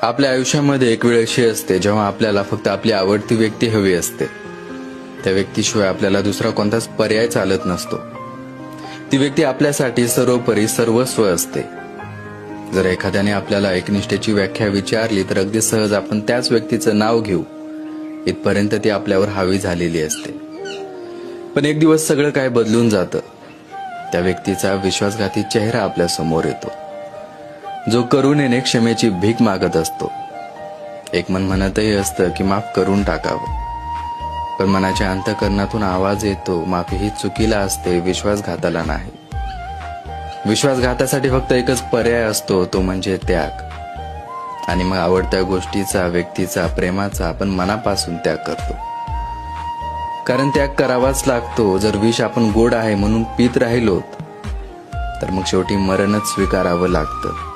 आपल्या आयुष्यामध्ये एक वेळ अशी असते जेव्हा आपल्याला फक्त आपली आवडती व्यक्ती हवी असते. त्या व्यक्तीशिवाय आपल्याला दुसरा कोणताच पर्याय चालत नसतो. ती व्यक्ती आपल्यासाठी सर्वोपरी सर्वस्व असते. जर एखाद्याने आपल्याला एकनिष्ठेची व्याख्या विचारली तर अगदी सहज आपण त्याच व्यक्तीचं नाव घेऊ, इथपर्यंत ती आपल्यावर हावी झालेली असते. पण एक दिवस सगळं काय बदलून जातं. त्या व्यक्तीचा विश्वासघाती चेहरा आपल्या समोर येतो, जो करुणेने क्षमेची भीक मागत असतो. एक मन म्हणतही असतं की माफ करून टाकावं, पण मनाच्या अंतःकरणातून आवाज येतो, माफी ही चुकीला असते, विश्वासघाताला नाही. विश्वासघातासाठी फक्त एकच पर्याय असतो, तो म्हणजे त्याग. आणि मग आवडत्या गोष्टीचा, व्यक्तीचा, प्रेमाचा आपण मनापासून त्याग करतो. कारण त्याग करावाच लागतो. जर विष आपण गोड आहे म्हणून पीत राहिलोत तर मग शेवटी मरणच स्वीकारावं लागतं.